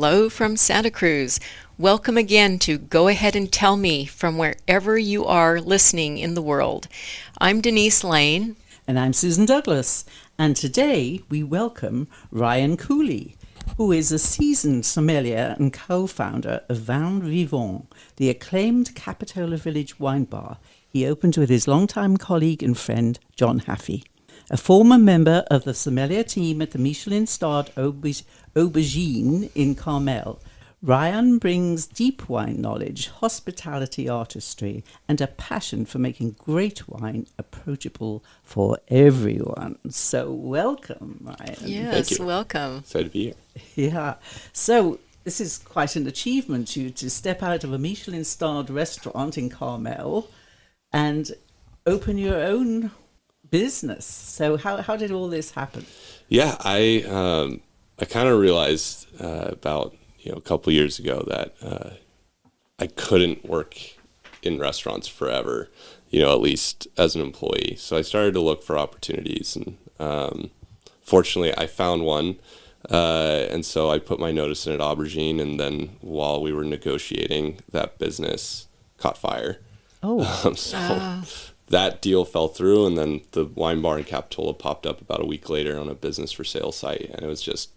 hello from Santa Cruz. Welcome again to Go Ahead and Tell Me from wherever you are listening in the world. I'm Denise Lane. And I'm Susan Douglas. And today we welcome Ryan Cooley, who is a seasoned sommelier and co-founder of Vin Vivant, the acclaimed Capitola village wine bar he opened with his longtime colleague and friend, John Haffey. A former member of the sommelier team at the Michelin-starred Aubergine in Carmel, Ryan brings deep wine knowledge, hospitality artistry, and a passion for making great wine approachable for everyone. So welcome, Ryan. Yes, welcome. Excited to be here. Yeah. So this is quite an achievement to step out of a Michelin-starred restaurant in Carmel and open your own business. So how did all this happen? Yeah, I kind of realized about a couple years ago that I couldn't work in restaurants forever, at least as an employee. So I started to look for opportunities, and fortunately I found one. And so I put my notice in at Aubergine, and then while we were negotiating, that business caught fire. That deal fell through, and then the wine bar in Capitola popped up about a week later on a business for sale site, and it was just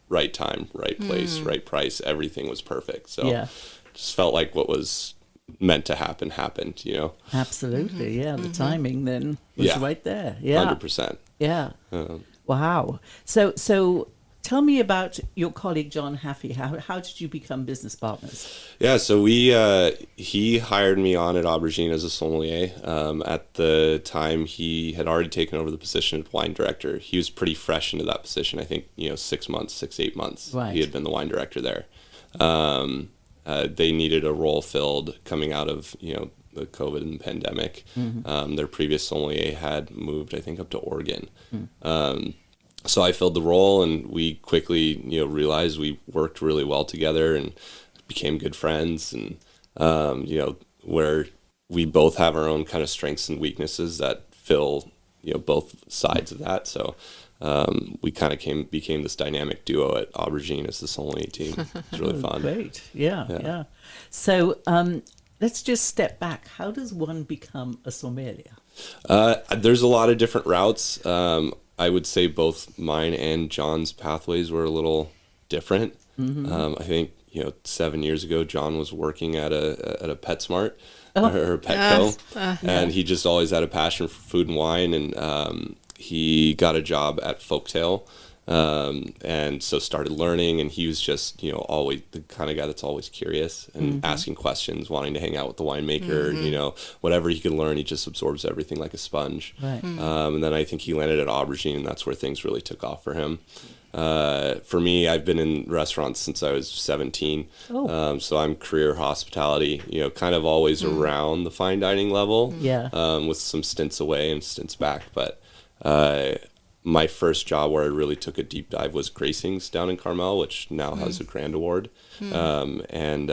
right time, right place, right price. Everything was perfect. So just felt like what was meant to happen happened, Absolutely, the timing then was right there. 100%. Yeah. Wow. So tell me about your colleague John Haffey. How did you become business partners? Yeah, so he hired me on at Aubergine as a sommelier. At the time, he had already taken over the position of wine director. He was pretty fresh into that position. I think 6 months, 8 months. Right. He had been the wine director there. They needed a role filled coming out of the COVID and pandemic. Their previous sommelier had moved, I think, up to Oregon. So I filled the role, and we quickly, realized we worked really well together and became good friends. And, where we both have our own kind of strengths and weaknesses that fill, both sides of that. So we kind of became this dynamic duo at Aubergine as the sommelier team. It's really fun. Great. Yeah. So let's just step back. How does one become a sommelier? There's a lot of different routes. I would say both mine and John's pathways were a little different. I think 7 years ago, John was working at a PetSmart or Petco, and he just always had a passion for food and wine. And he got a job at Folktale, and so started learning. And he was just always the kind of guy that's always curious and asking questions, wanting to hang out with the winemaker. Whatever he could learn, he just absorbs everything like a sponge. Right. And then I think he landed at Aubergine, and that's where things really took off for him. For me, I've been in restaurants since I was 17. So I'm career hospitality, kind of always around the fine dining level. With some stints away and stints back. But my first job where I really took a deep dive was Gracings down in Carmel, which now has a Grand Award. And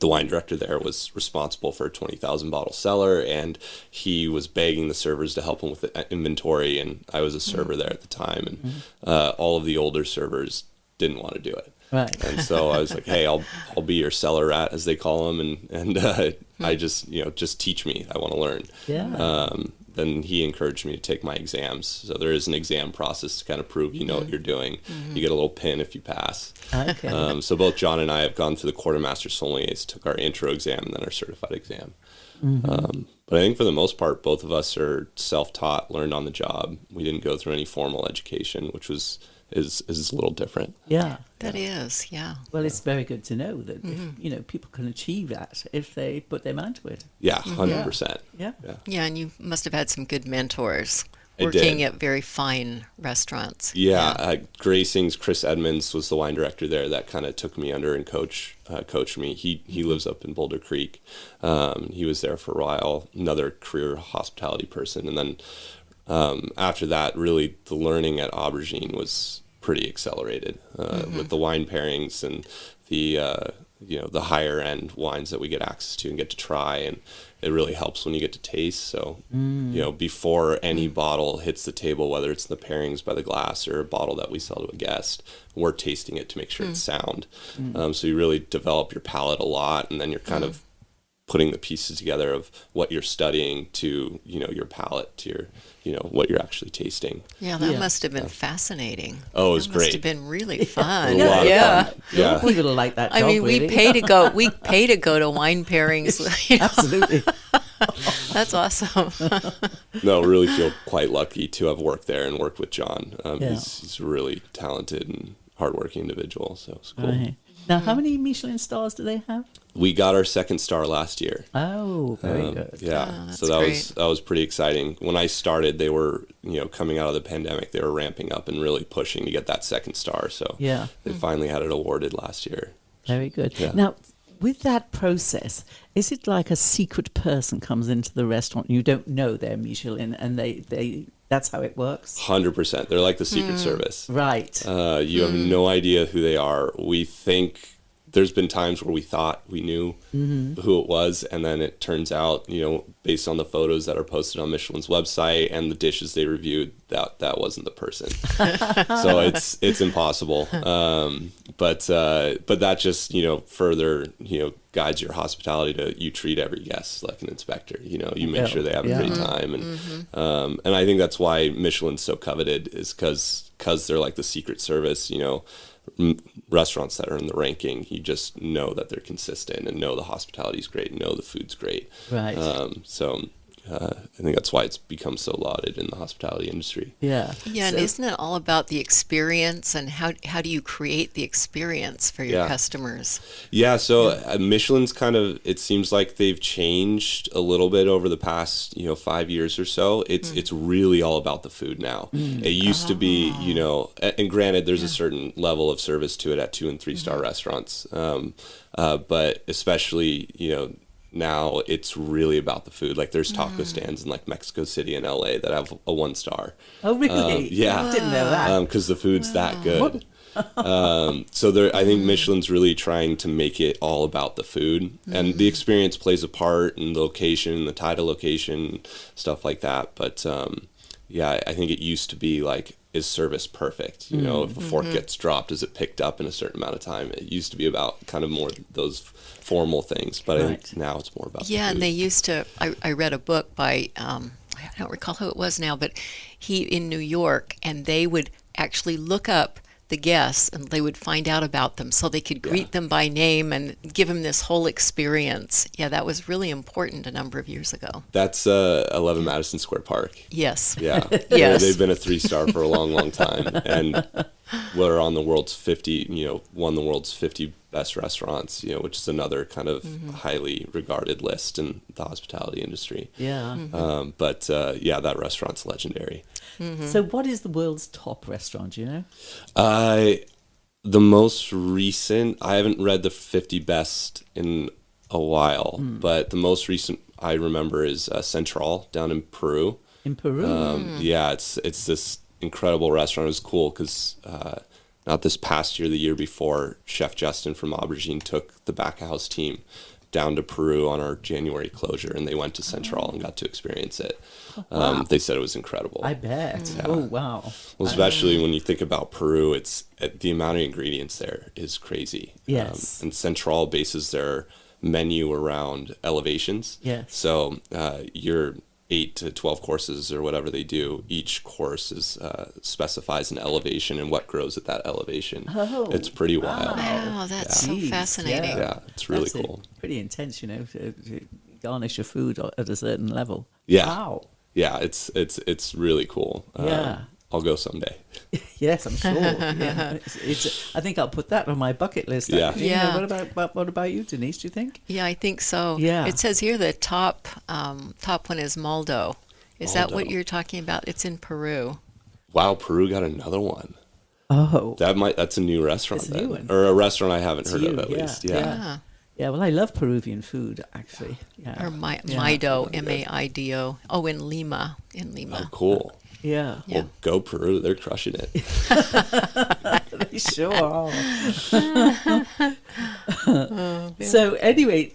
the wine director there was responsible for a 20,000 bottle cellar, and he was begging the servers to help him with the inventory. And I was a server there at the time, and all of the older servers didn't want to do it. Right. And so I was like, hey, I'll be your cellar rat, as they call them. And I just, just teach me. I want to learn. Yeah. Then he encouraged me to take my exams. So there is an exam process to kind of prove you know what you're doing. You get a little pin if you pass. Okay. So both John and I have gone through the quartermaster sommeliers, took our intro exam and then our certified exam. But I think for the most part, both of us are self-taught, learned on the job. We didn't go through any formal education, which is a little different. Yeah. That is, yeah. Well, it's very good to know that if, people can achieve that if they put their mind to it. Yeah, 100%. Yeah. Yeah, and you must have had some good mentors I working did. at very fine restaurants. Yeah, Gracings, Chris Edmonds was the wine director there that kind of took me under and coached me. He lives up in Boulder Creek. He was there for a while, another career hospitality person. And then after that, really the learning at Aubergine was pretty accelerated with the wine pairings and the higher end wines that we get access to and get to try. And it really helps when you get to taste. So, before any bottle hits the table, whether it's the pairings by the glass or a bottle that we sell to a guest, we're tasting it to make sure it's sound. So you really develop your palate a lot, and then you're kind of putting the pieces together of what you're studying to, your palate, to your, what you're actually tasting. Yeah, that must have been fascinating. Oh, it was that great. Must have been really fun. A lot of fun. Yeah. We would have liked that job, I mean, really. we pay to go to wine pairings. Absolutely. That's awesome. No, really feel quite lucky to have worked there and worked with John. Yeah. He's a really talented and hardworking individual, so it's cool. Right. Now, how many Michelin stars do they have? We got our second star last year. Oh, very good. Yeah, that's so that was pretty exciting. When I started, they were coming out of the pandemic. They were ramping up and really pushing to get that second star. So Yeah. they finally had it awarded last year. Very good. Yeah. Now, with that process, is it like a secret person comes into the restaurant and you don't know they're Michelin and they that's how it works? 100%. They're like the Secret Service. Right. You have no idea who they are. We think there's been times where we thought we knew who it was, and then it turns out, based on the photos that are posted on Michelin's website and the dishes they reviewed, that wasn't the person. So it's impossible. But that just further guides your hospitality to you treat every guest like an inspector. You make sure they have a great time, and I think that's why Michelin's so coveted, is because they're like the Secret Service. Restaurants that are in the ranking, you just know that they're consistent and know the hospitality's great and know the food's great. Right. So I think that's why it's become so lauded in the hospitality industry. Yeah. Yeah, and isn't it all about the experience, and how do you create the experience for your customers? Yeah, so Michelin's it seems like they've changed a little bit over the past 5 years or so. It's really all about the food now. It used to be, and granted, there's a certain level of service to it at 2 and 3 star restaurants, but especially now it's really about the food. Like there's taco stands in like Mexico City and LA that have a 1 star. Oh, really? Yeah. I didn't know that. Because the food's that good. So I think Michelin's really trying to make it all about the food, and the experience plays a part in the location, the title location, stuff like that. But I think it used to be like, is service perfect? If a fork gets dropped, is it picked up in a certain amount of time? It used to be about kind of more those formal things, but I think now it's more about the food. And they used to. I read a book by I don't recall who it was now, but he in New York, and they would actually look up the guests and they would find out about them so they could greet them by name and give them this whole experience. Yeah, that was really important a number of years ago. That's 11 Madison Square Park. Yes. Yeah. Yes. They've been a 3-star for a long, long time. And we're on the world's 50, won the world's 50 best restaurants, which is another kind of highly regarded list in the hospitality industry. Yeah. That restaurant's legendary. So what is the world's top restaurant, do you know? The most recent, I haven't read the 50 best in a while, but the most recent I remember is Central down in Peru. In Peru? It's this incredible restaurant. It was cool because not this past year, the year before, Chef Justin from Aubergine took the back of house team down to Peru on our January closure, and they went to Central and got to experience it. Wow. They said it was incredible. I bet. Yeah. Oh, wow. Well, especially when you think about Peru, it's the amount of ingredients there is crazy. Yes. And Central bases their menu around elevations. Yes. So your 8 to 12 courses or whatever they do, each course is specifies an elevation and what grows at that elevation. Oh, it's pretty wild. Wow, that's so Jeez, fascinating. Yeah, it's really That's cool. Pretty intense, to garnish your food at a certain level. Yeah. Wow. Yeah, it's really cool. Yeah. I'll go someday. Yes, I'm sure. Yeah. I think I'll put that on my bucket list. Yeah. Actually. Yeah. What about you, Denise? Do you think? Yeah, I think so. Yeah. It says here the top one is Maldo. Is that what Maldo. you're talking about? It's in Peru. Wow, Peru got another one. Oh. That's a new restaurant It's a then. new one. Or a restaurant I haven't heard new, of at yeah, least. yeah. Yeah. Yeah, well, I love Peruvian food, actually. Yeah. Or Yeah. Maido, Maido. Oh, in Lima. Oh, cool. Yeah. Yeah. Well, go Peru. They're crushing it. They sure are. So anyway,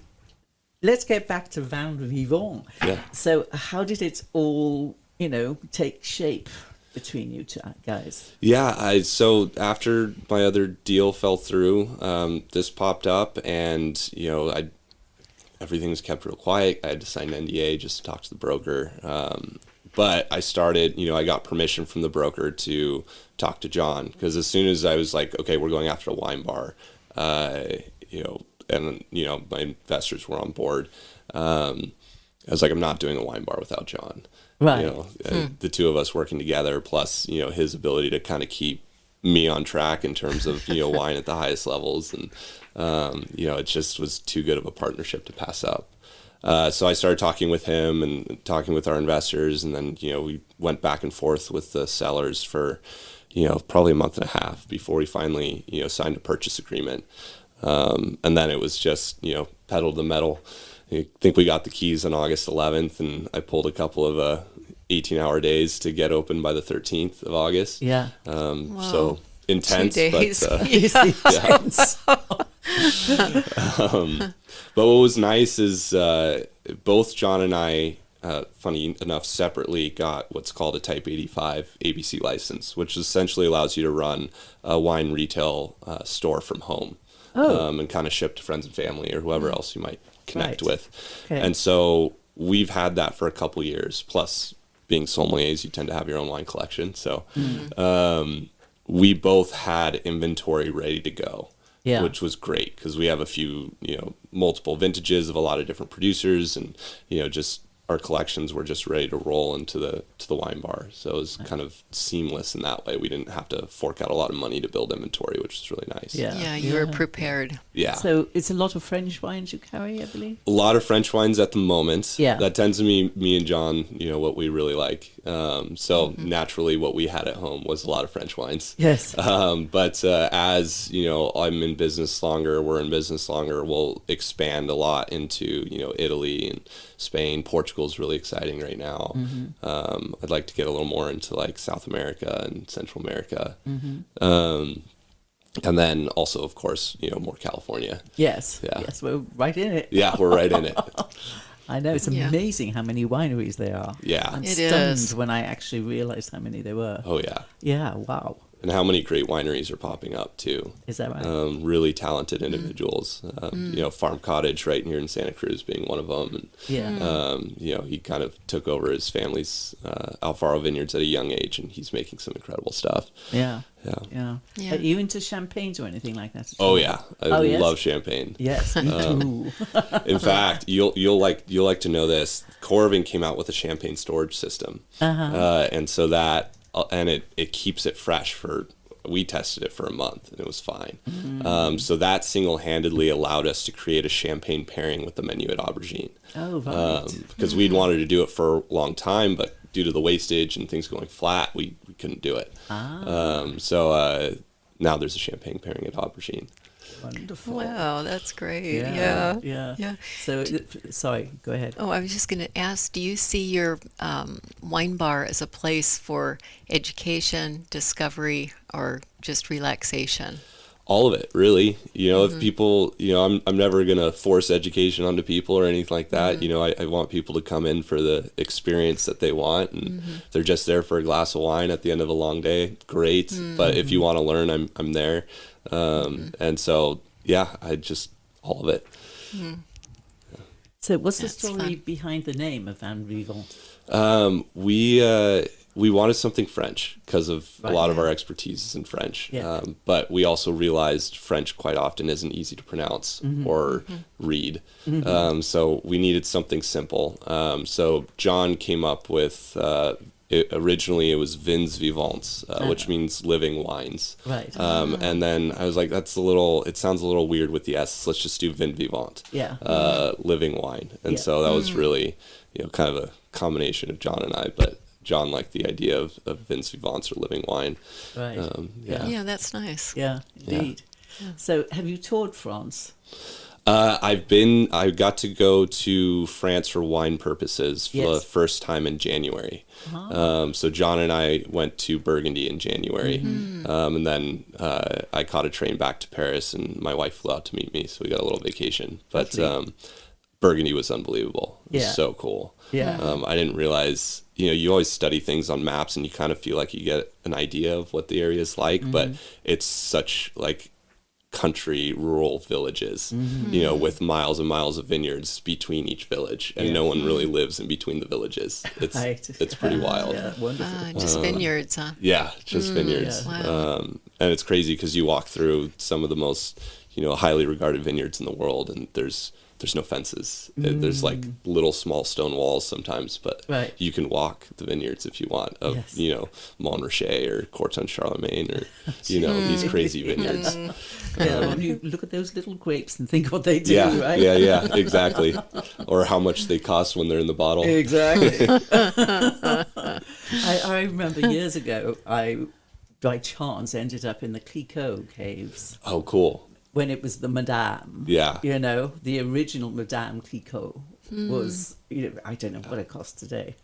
let's get back to Vin Vivant. Yeah. So how did it all, take shape between you two guys? Yeah, so after my other deal fell through, this popped up, and everything was kept real quiet. I had to sign an NDA just to talk to the broker. But I started, I got permission from the broker to talk to John, because as soon as I was like, okay, we're going after a wine bar, my investors were on board. I was like, I'm not doing a wine bar without John. Right. The two of us working together, plus, his ability to kind of keep me on track in terms of, wine at the highest levels. And, it just was too good of a partnership to pass up. So I started talking with him and talking with our investors. And then, we went back and forth with the sellers for, probably a month and a half before we finally, signed a purchase agreement. And then it was just, pedal to the metal. I think we got the keys on August 11th, and I pulled a couple of 18-hour days to get open by the 13th of August. Yeah. So intense, 2 days. but but what was nice is both John and I, funny enough, separately got what's called a Type 85 ABC license, which essentially allows you to run a wine retail store from home. And kind of ship to friends and family or whoever else you might connect with. Okay. And so we've had that for a couple years. Plus, being sommeliers, you tend to have your own wine collection. So we both had inventory ready to go, which was great, because we have a few, multiple vintages of a lot of different producers, and, just our collections were just ready to roll into the wine bar. So it was kind of seamless in that way. We didn't have to fork out a lot of money to build inventory, which was really nice. Yeah, you were prepared. Yeah. So it's a lot of French wines you carry, I believe? A lot of French wines at the moment. Yeah. That tends to be me and John, what we really like. So naturally what we had at home was a lot of French wines. Yes. But as, I'm in business longer, we're in business longer, we'll expand a lot into, Italy and Spain. Portugal's really exciting right now. I'd like to get a little more into like South America and Central America. And then also, of course, more California. Yes. Yeah. Yes, we're right in it. Yeah, we're right in it. I know, it's amazing how many wineries there are. Yeah. I'm It stunned is. when I actually realized how many there were. Oh, yeah. Yeah, wow. And how many great wineries are popping up, too. Is that right? Really talented individuals. Farm Cottage right here in Santa Cruz being one of them. And, he kind of took over his family's Alfaro vineyards at a young age, and he's making some incredible stuff. Yeah. Yeah. Are you into champagnes or anything like that? Oh, yeah. I yes? love champagne. Yes, me too. In fact, you'll like to know this. Corvin came out with a champagne storage system. And so that... and it keeps it fresh we tested it for a month and it was fine. So that single-handedly allowed us to create a champagne pairing with the menu at Aubergine. Oh, right. Because we'd wanted to do it for a long time, but due to the wastage and things going flat, we couldn't do it. So now there's a champagne pairing at Aubergine. Wonderful. Wow, that's great. Yeah. Yeah. So, sorry, go ahead. Oh, I was just going to ask, do you see your wine bar as a place for education, discovery, or just relaxation? All of it, really. If people, I'm never going to force education onto people or anything like that. I want people to come in for the experience that they want, and they're just there for a glass of wine at the end of a long day. Great. But if you want to learn, I'm there. And so, I just, all of it. So what's That's the story fun. behind the name of Vin Vivant? We wanted something French because of a lot of our expertise is in French. Yeah. But we also realized French quite often isn't easy to pronounce or read. So we needed something simple. So John came up with, originally it was Vins Vivants, which means living wines. Right. And then I was like, it sounds a little weird with the S. Let's just do Vin Vivant. Yeah. Living wine. And so that was really, kind of a combination of John and I, but John liked the idea of Vins Vivants or living wine. Right. Yeah, that's nice. Yeah, indeed. Yeah. So have you toured France? I got to go to France for wine purposes for the Yes. first time in January. So John and I went to Burgundy in January. And then I caught a train back to Paris, and my wife flew out to meet me, so we got a little vacation. But Burgundy was unbelievable. It was Yeah. so cool. Yeah. I didn't realize, you always study things on maps and you kind of feel like you get an idea of what the area is like, but it's such like country, rural villages, with miles and miles of vineyards between each village, and no one really lives in between the villages. It's Right. it's pretty wild. Yeah, wonderful. Just vineyards, huh? Yeah, just vineyards. Yeah. Wow. And it's crazy because you walk through some of the most, highly regarded vineyards in the world, and there's no fences. There's like little small stone walls sometimes, but Right. you can walk the vineyards if you want of, Yes. Montrachet or Corton Charlemagne or, these crazy vineyards. Yeah, when you look at those little grapes and think what they do, Yeah, right? yeah, exactly. Or how much they cost when they're in the bottle. Exactly. I remember years ago, I, by chance, ended up in the Clicquot caves Oh, cool. when it was the Madame. Yeah. The original Madame Clicquot was, I don't know what it costs today.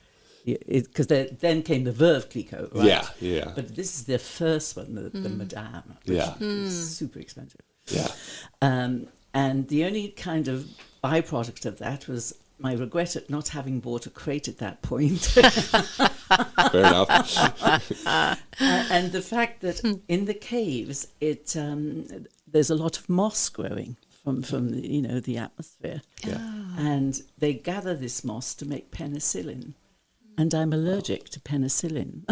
Because then came the Veuve Clicquot, right? Yeah, yeah. But this is the first one, the Madame, which Yeah. is super expensive. Yeah. And the only kind of byproduct of that was my regret at not having bought a crate at that point. Fair enough. And the fact that in the caves, there's a lot of moss growing from the atmosphere. Yeah. And they gather this moss to make penicillin. And I'm allergic to penicillin.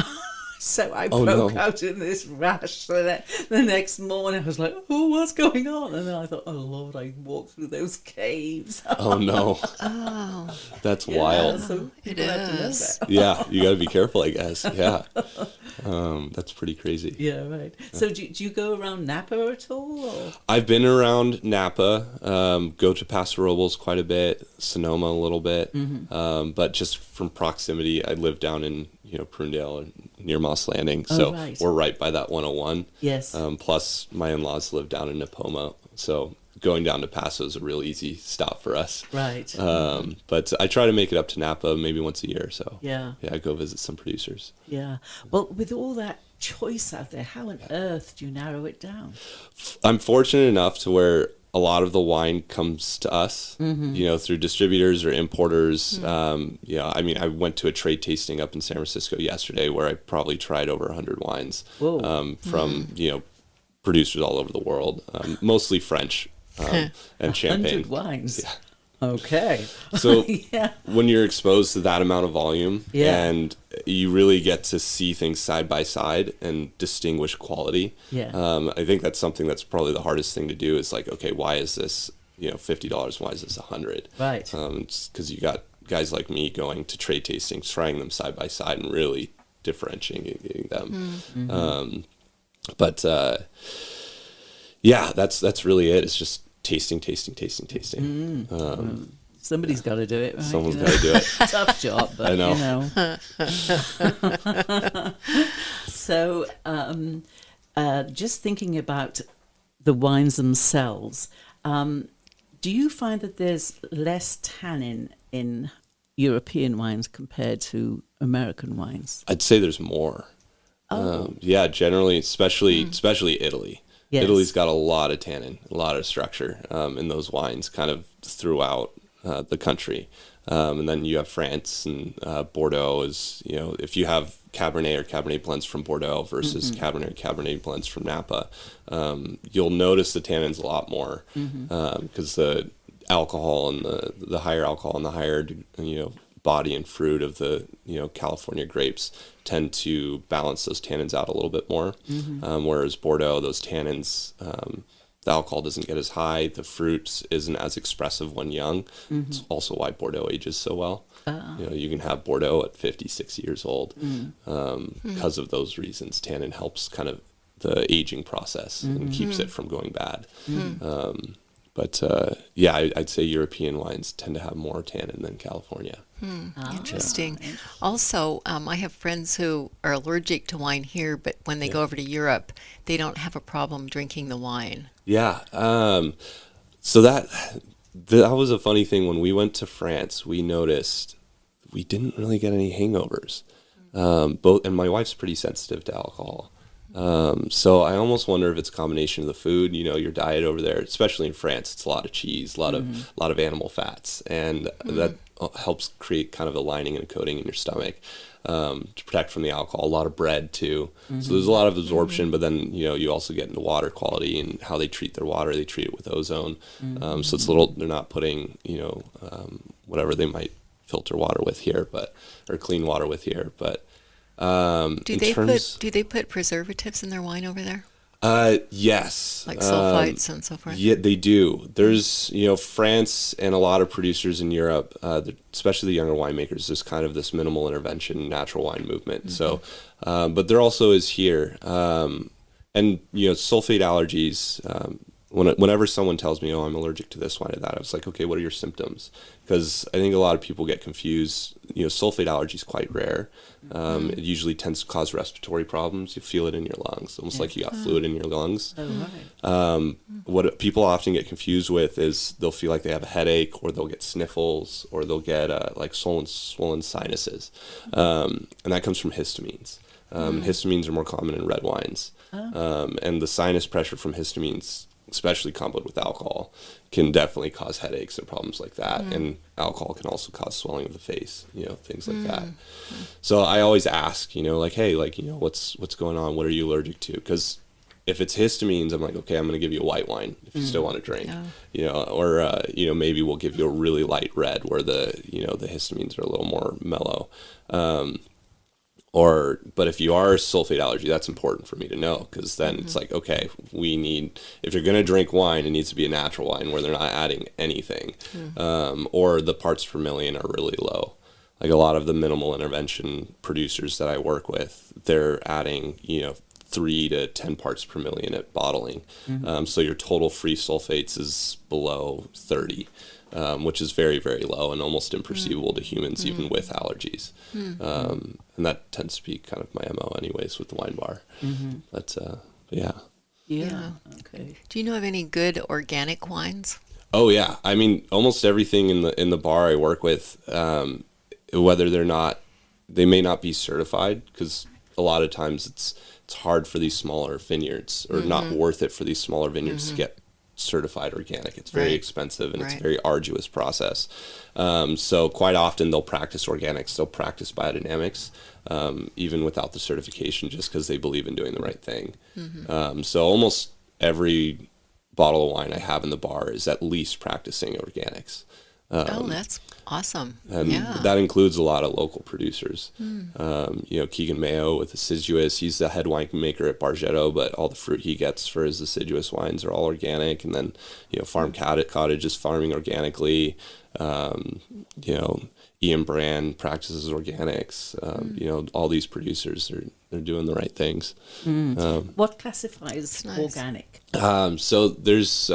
So I broke out in this rash. So that the next morning I was like, oh, what's going on? And then I thought, oh, Lord, I walked through those caves. Oh, no. Oh, That's wild. So it people have to know is. that. Yeah, you got to be careful, I guess. Yeah. That's pretty crazy. Yeah, right. So do you go around Napa at all? Or? I've been around Napa, go to Paso Robles quite a bit, Sonoma a little bit, but just from proximity, I live down in Prunedale near Moss Landing, so right. we're right by that 101. Yes. Plus, my in-laws live down in Napoma, so going down to Paso is a real easy stop for us. Right. But I try to make it up to Napa maybe once a year, so Yeah. I go visit some producers. Yeah. Well, with all that choice out there, how on earth do you narrow it down? I'm fortunate enough to where a lot of the wine comes to us, through distributors or importers. I went to a trade tasting up in San Francisco yesterday where I probably tried over 100 wines from, producers all over the world, mostly French and champagne. 100 wines. Yeah. Okay. So Yeah. when you're exposed to that amount of volume and you really get to see things side by side and distinguish quality, I think that's something that's probably the hardest thing to do is like, okay, why is this, $50? Why is this 100? Right. Because you got guys like me going to trade tastings, trying them side by side and really differentiating them. That's really it. It's just tasting. Somebody's got to do it, right? Someone's got to do it. Tough job, but I know. So, just thinking about the wines themselves, do you find that there's less tannin in European wines compared to American wines? I'd say there's more. Generally, especially Italy. Yes. Italy's got a lot of tannin, a lot of structure in those wines kind of throughout the country. And then you have France and Bordeaux is, if you have Cabernet or Cabernet blends from Bordeaux versus Cabernet or Cabernet blends from Napa, you'll notice the tannins a lot more because the alcohol and the higher alcohol and the higher, body and fruit of the, California grapes tend to balance those tannins out a little bit more. Whereas Bordeaux, those tannins, the alcohol doesn't get as high. The fruit isn't as expressive when young. It's also why Bordeaux ages so well. You can have Bordeaux at 50, 60 years old because of those reasons. Tannin helps kind of the aging process and keeps it from going bad. I'd say European wines tend to have more tannin than California. Interesting. Also, I have friends who are allergic to wine here, but when they go over to Europe, they don't have a problem drinking the wine. Yeah. So that was a funny thing. When we went to France, we noticed we didn't really get any hangovers. And my wife's pretty sensitive to alcohol. So I almost wonder if it's a combination of the food, your diet over there, especially in France. It's a lot of cheese, a lot of animal fats, and that helps create kind of a lining and a coating in your stomach to protect from the alcohol. A lot of bread too. So there's a lot of absorption, but then you also get into water quality and how they treat their water. They treat it with ozone, so it's they're not putting whatever they might filter water with here, or clean water with here, but. Do they put preservatives in their wine over there? Yes. Like sulfites and so forth? Yeah, they do. There's, France and a lot of producers in Europe, especially the younger winemakers, there's kind of this minimal intervention natural wine movement. So, but there also is here. And, sulfate allergies, whenever someone tells me, I'm allergic to this wine or that, I was like, okay, what are your symptoms? Because I think a lot of people get confused. Sulfate allergy is quite rare. It usually tends to cause respiratory problems. You feel it in your lungs, almost like you got fluid in your lungs. Oh, right. What people often get confused with is they'll feel like they have a headache, or they'll get sniffles, or they'll get like swollen sinuses. And that comes from histamines. Histamines are more common in red wines. And the sinus pressure from histamines, especially coupled with alcohol, can definitely cause headaches and problems like that. And alcohol can also cause swelling of the face, things like that. So I always ask, hey, what's going on? What are you allergic to? Because if it's histamines, I'm like, okay, I'm going to give you a white wine if you still want to drink, or maybe we'll give you a really light red where the histamines are a little more mellow. But if you are sulfate allergy, that's important for me to know, because then it's like, okay, if you're going to drink wine, it needs to be a natural wine where they're not adding anything, or the parts per million are really low. Like a lot of the minimal intervention producers that I work with, they're adding, 3 to 10 parts per million at bottling. So your total free sulfates is below 30. Which is very, very low and almost imperceivable to humans, even with allergies. And that tends to be kind of my MO anyways with the wine bar. But yeah. Yeah. Okay. Do you know of any good organic wines? Oh yeah. I mean, almost everything in the bar I work with, whether they may not be certified, because a lot of times it's hard for these smaller vineyards, or not worth it for these smaller vineyards to get certified organic. It's very expensive, and it's a very arduous process. So quite often they'll practice organics, they'll practice biodynamics, even without the certification, just because they believe in doing the right thing. So almost every bottle of wine I have in the bar is at least practicing organics. That's awesome. And that includes a lot of local producers. Keegan Mayo with Assiduous, he's the head winemaker at Bargetto, but all the fruit he gets for his Assiduous wines are all organic. And then, Farm Cottage is farming organically. Ian Brand practices organics. All these producers, they're doing the right things. What classifies organic? So there's...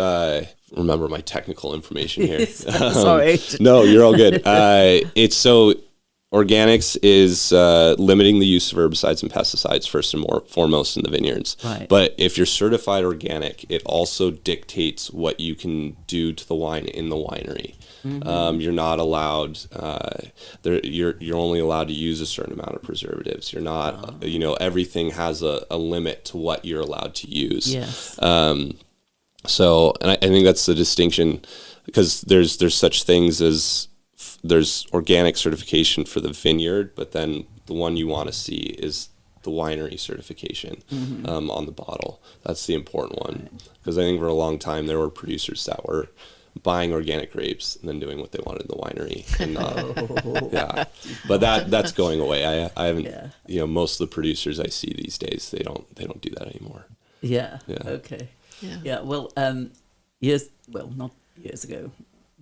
remember my technical information here. Sorry. No, you're all good. Organics is limiting the use of herbicides and pesticides first and foremost in the vineyards. Right. But if you're certified organic, it also dictates what you can do to the wine in the winery. You're not allowed. You're only allowed to use a certain amount of preservatives. You're not. Everything has a limit to what you're allowed to use. Yes. So, and I think that's the distinction, because there's such things as there's organic certification for the vineyard, but then the one you want to see is the winery certification on the bottle. That's the important one, because I think for a long time there were producers that were buying organic grapes and then doing what they wanted in the winery, and but that's going away. I haven't. Most of the producers I see these days, they don't do that anymore. Okay. Well, not years ago,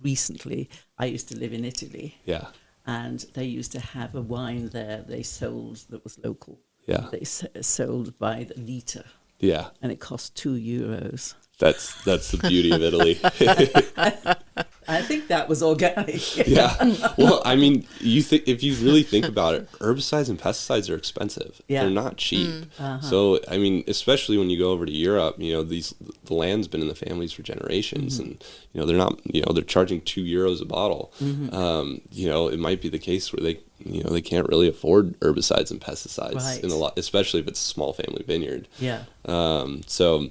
recently, I used to live in Italy. Yeah. And they used to have a wine there they sold that was local. Yeah. They sold by the litre. Yeah. And it cost €2. That's the beauty of Italy. I think that was organic. Yeah. Well, I mean, if you really think about it, herbicides and pesticides are expensive. Yeah. They're not cheap. So, I mean, especially when you go over to Europe, the land's been in the families for generations, and they're not, they're charging €2 a bottle. It might be the case where they can't really afford herbicides and pesticides in a lot, especially if it's a small family vineyard. Yeah. So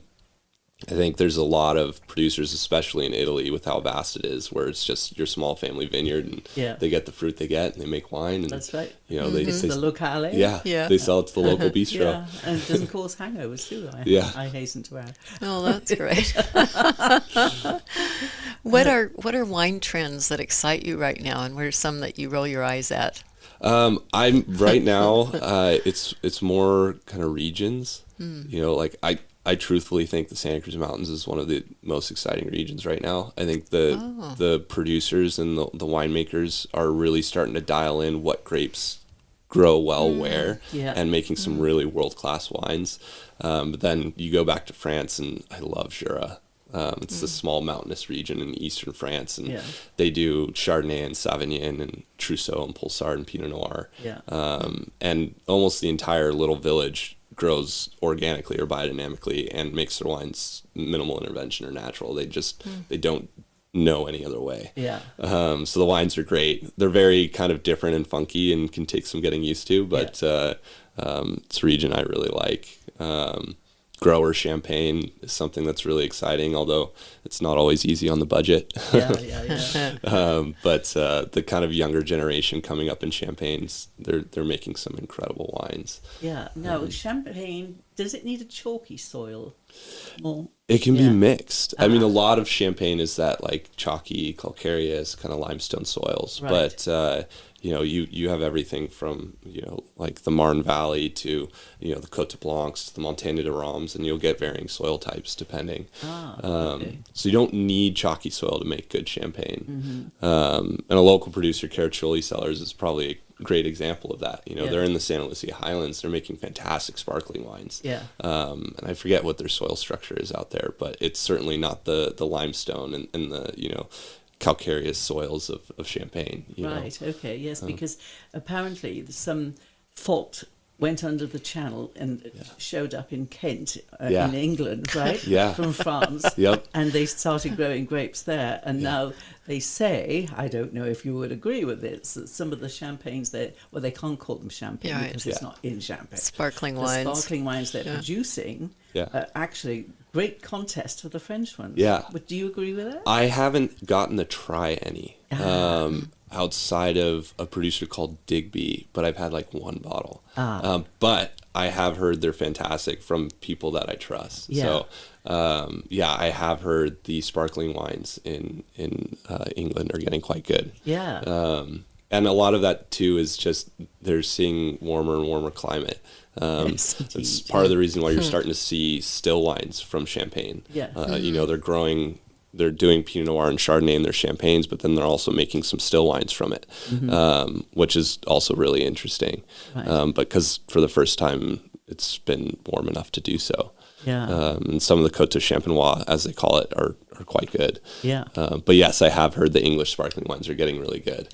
I think there's a lot of producers, especially in Italy, with how vast it is, where it's just your small family vineyard, and they get the fruit they get, and they make wine. And, that's right. It's the locale. Yeah, they sell it to the local bistro. Yeah, and it doesn't cause hangovers too. I hasten to add. Oh, that's great. What are wine trends that excite you right now, and what are some that you roll your eyes at? I'm right now. It's more kind of regions. I truthfully think the Santa Cruz Mountains is one of the most exciting regions right now. I think the producers and the winemakers are really starting to dial in what grapes grow well where, and making some really world-class wines. But then you go back to France, and I love Jura. It's a small mountainous region in eastern France, and they do Chardonnay and Sauvignon and Trousseau and Pulsar and Pinot Noir. And almost the entire little village grows organically or biodynamically and makes their wines minimal intervention or natural. They don't know any other way. So the wines are great. They're very kind of different and funky and can take some getting used to, but it's a region I really like. Grower champagne is something that's really exciting, although it's not always easy on the budget. But the kind of younger generation coming up in champagnes, they're making some incredible wines. Now, champagne, does it need a chalky soil? Well, it can be mixed. I mean, a lot of champagne is that like chalky, calcareous kind of limestone soils, but you have everything from, like the Marne Valley to, the Côte Blancs to the Montagne de Roms, and you'll get varying soil types depending. So you don't need chalky soil to make good champagne. And a local producer, Caraccioli Cellars, is probably a great example of that. They're in the Santa Lucia Highlands. They're making fantastic sparkling wines. And I forget what their soil structure is out there, but it's certainly not the limestone and the, calcareous soils of Champagne. Okay, yes, because apparently some fault went under the channel and showed up in Kent, in England, right? From France. And they started growing grapes there. And now they say, I don't know if you would agree with this, that some of the champagnes they can't call them champagne because it's not in Champagne. Sparkling wines they're producing are actually great contest to the French ones. But do you agree with that? I haven't gotten to try any outside of a producer called Digby, but I've had like one bottle. But I have heard they're fantastic from people that I trust. So I have heard the sparkling wines in England are getting quite good. And a lot of that too is just they're seeing warmer and warmer climate. That's part of the reason why you're starting to see still wines from Champagne. They're doing Pinot Noir and Chardonnay in their champagnes, but then they're also making some still wines from it, which is also really interesting. But because for the first time, it's been warm enough to do so. And some of the Côte de Champenois, as they call it, are quite good. But yes, I have heard the English sparkling wines are getting really good.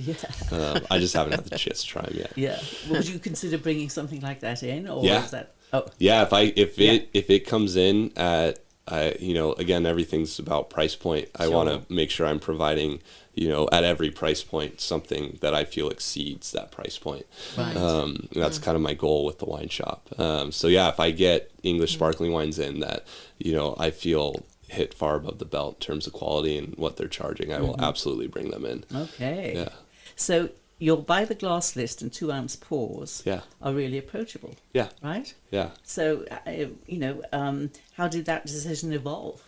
I just haven't had the chance to try them yet. Would you consider bringing something like that in, or is that? If it comes in at again, everything's about price point. I want to make sure I'm providing, at every price point, something that I feel exceeds that price point. That's kind of my goal with the wine shop. If I get English sparkling wines in that, I feel hit far above the belt in terms of quality and what they're charging, I will absolutely bring them in. Okay. So your by the glass list and 2 ounce pours are really approachable. Right? So, how did that decision evolve?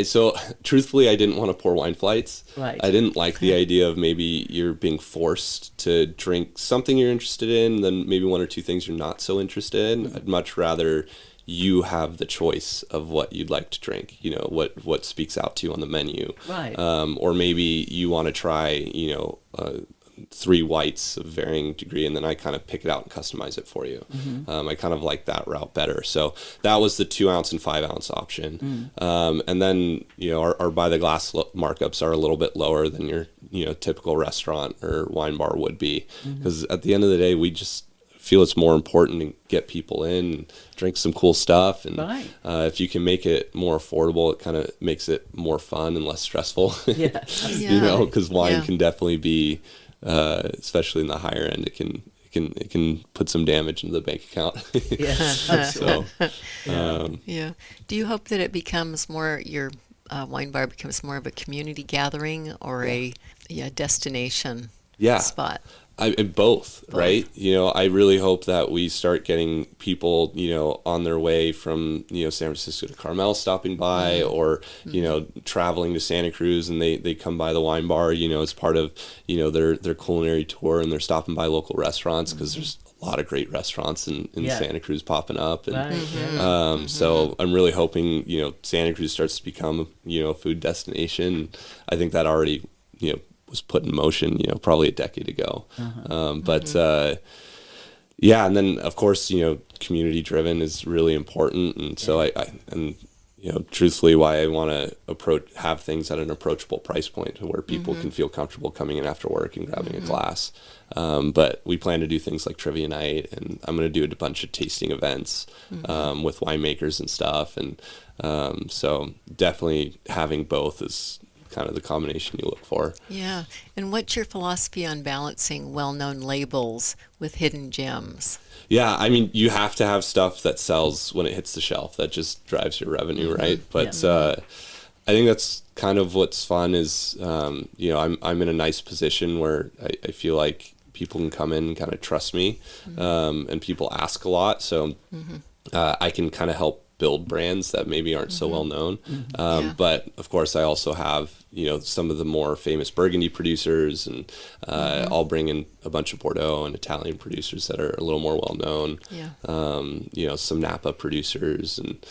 So truthfully, I didn't want to pour wine flights. I didn't like the idea of maybe you're being forced to drink something you're interested in, then maybe 1 or 2 things you're not so interested in. I'd much rather you have the choice of what you'd like to drink, what speaks out to you on the menu. Or maybe you want to try, 3 whites of varying degree, and then I kind of pick it out and customize it for you. I kind of like that route better. So that was the 2 ounce and 5 ounce option. And then, our by the glass markups are a little bit lower than your, typical restaurant or wine bar would be. Because at the end of the day, we just feel it's more important to get people in and drink some cool stuff. And if you can make it more affordable, it kind of makes it more fun and less stressful. Because wine can definitely be, especially in the higher end, it can put some damage into the bank account. So, Do you hope that it becomes more, your wine bar becomes more of a community gathering or a destination spot? Both, right? I really hope that we start getting people, on their way from, San Francisco to Carmel stopping by, or, traveling to Santa Cruz, and they come by the wine bar, as part of, their culinary tour, and they're stopping by local restaurants, because there's a lot of great restaurants in Santa Cruz popping up. And so I'm really hoping, Santa Cruz starts to become, a food destination. I think that already, was put in motion, probably a decade ago. And then of course, community driven is really important. And so truthfully, why I want to have things at an approachable price point to where people can feel comfortable coming in after work and grabbing a glass. But we plan to do things like trivia night, and I'm going to do a bunch of tasting events with winemakers and stuff. And so definitely having both is kind of the combination you look for. Yeah. And what's your philosophy on balancing well-known labels with hidden gems? Yeah, I mean, you have to have stuff that sells when it hits the shelf. That just drives your revenue, right? But I think that's kind of what's fun is, I'm in a nice position where I feel like people can come in and kind of trust me, and people ask a lot. So I can kind of help build brands that maybe aren't so well known. But of course I also have, some of the more famous Burgundy producers, and I'll bring in a bunch of Bordeaux and Italian producers that are a little more well known. Some Napa producers. And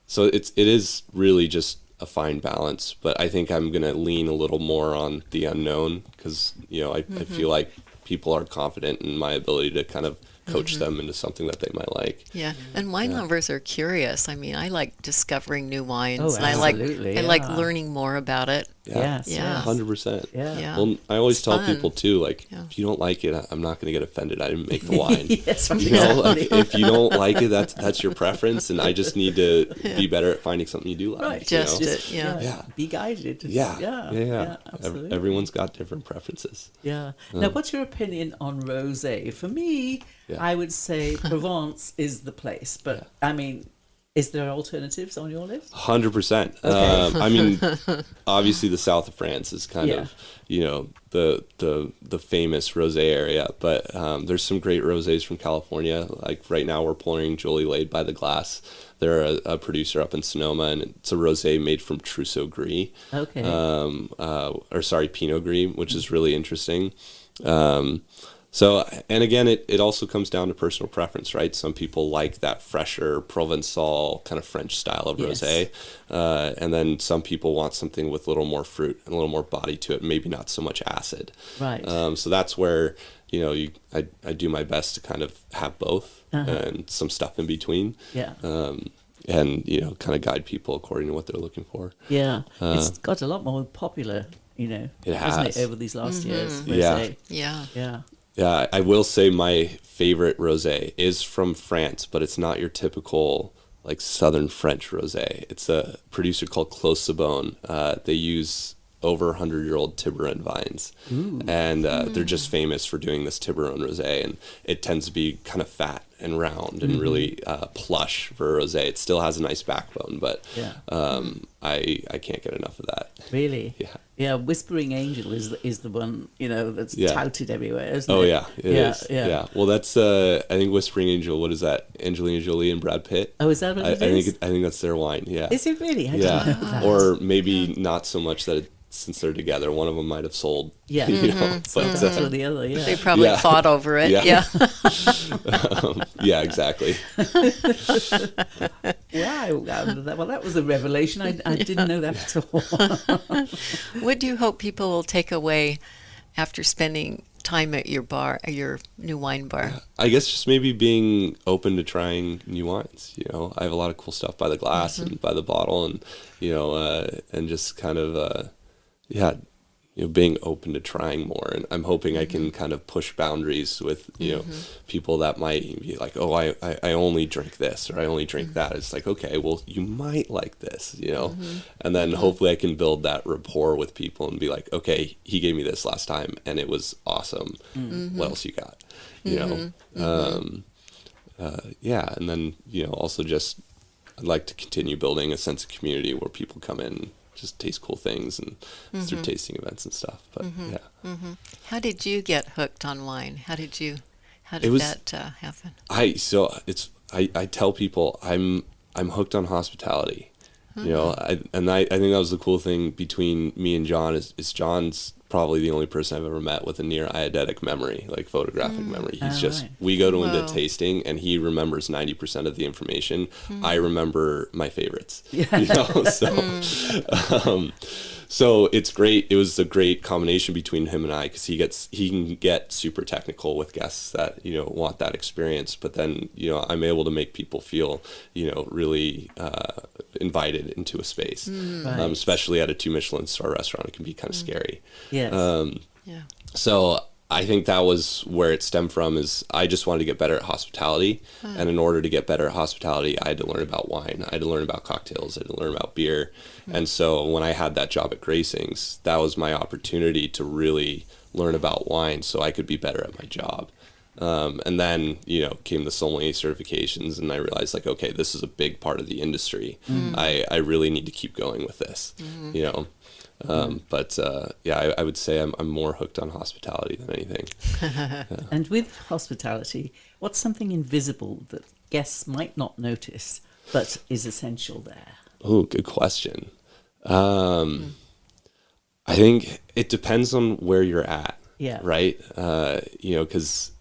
so it is really just a fine balance, but I think I'm going to lean a little more on the unknown, because, I feel like people are confident in my ability to kind of coach them into something that they might like. Yeah, and wine lovers are curious. I mean, I like discovering new wines. Oh, and I like learning more about it. Yeah. 100%. Yeah. Well, I always It's tell fun. people too, like, if you don't like it, I'm not going to get offended. I didn't make the wine. Yes, Like, if you don't like it, that's your preference, and I just need to be better at finding something you do like. Right. Just Be guided. Yeah. Absolutely. Everyone's got different preferences. Yeah. Now, what's your opinion on rosé? For me, I would say Provence is the place, but I mean, is there alternatives on your list? 100%. I mean, obviously the south of France is kind of, the famous rosé area, but there's some great rosés from California. Like right now we're pouring Jolie Laid by the glass. They're a producer up in Sonoma, and it's a rosé made from Trousseau Gris. Okay. Pinot Gris, which is really interesting. So, and again, it also comes down to personal preference, right? Some people like that fresher Provençal kind of French style of rosé. And then some people want something with a little more fruit and a little more body to it, maybe not so much acid. Right. So that's where, I do my best to kind of have both and some stuff in between. Yeah. And, kind of guide people according to what they're looking for. Yeah. It's got a lot more popular, it hasn't has. it, over these last years? Yeah. Rosé. Yeah. Yeah, I will say my favorite rosé is from France, but it's not your typical like southern French rosé. It's a producer called Clos Sabon. They use over 100-year-old Tiburon vines. And they're just famous for doing this Tiburon rosé, and it tends to be kind of fat and round and really plush for a rosé. It still has a nice backbone, but I can't get enough of that. Really? Yeah. Yeah, Whispering Angel is the one, that's touted everywhere, isn't Oh it? yeah, it is. Yeah. Well, that's I think Whispering Angel. What is that? Angelina Jolie and Brad Pitt. Oh, is that what it is? I think that's their wine. Yeah. Is it really? I didn't know that. Or maybe not so much that since they're together, one of them might have sold. Yeah. But Or the other, yeah. They probably fought over it. Yeah. Yeah, exactly. Wow. Well, that was a revelation. I didn't know that at all. What do you hope people will take away after spending time at your bar, your new wine bar? I guess just maybe being open to trying new wines. I have a lot of cool stuff by the glass and by the bottle, and and just kind of yeah, being open to trying more. And I'm hoping I can kind of push boundaries with people that might be like, oh, I only drink this or I only drink that. It's like, okay, well, you might like this, and then hopefully I can build that rapport with people and be like, okay, he gave me this last time and it was awesome. What else you got? Yeah, and then also just I'd like to continue building a sense of community where people come in, just taste cool things and through tasting events and stuff. But How did you get hooked on wine? How did that happen? I tell people I'm hooked on hospitality. I think that was the cool thing between me and John is John's probably the only person I've ever met with a near eidetic memory, like photographic memory. He's we go to into tasting and he remembers 90% of the information. I remember my favorites. So it's great. It was a great combination between him and I, because he can get super technical with guests that want that experience, but then I'm able to make people feel really invited into a space, especially at a 2 Michelin star restaurant. It can be kind of scary. Yes. So I think that was where it stemmed from. Is I just wanted to get better at hospitality, and in order to get better at hospitality, I had to learn about wine. I had to learn about cocktails. I had to learn about beer. And so when I had that job at Gracing's, that was my opportunity to really learn about wine, so I could be better at my job. And then came the sommelier certifications, and I realized like, okay, this is a big part of the industry. I really need to keep going with this. But I would say I'm more hooked on hospitality than anything. And with hospitality, what's something invisible that guests might not notice but is essential there? Oh, good question. I think it depends on where you're at. Yeah. Right. Because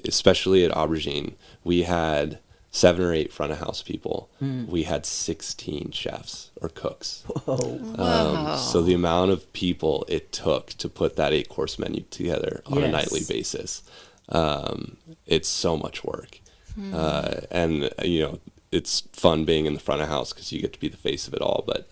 especially at Aubergine, we had 7 or 8 front of house people. We had 16 chefs or cooks. Whoa. So the amount of people it took to put that 8-course menu together on a nightly basis, it's so much work. And it's fun being in the front of house because you get to be the face of it all. But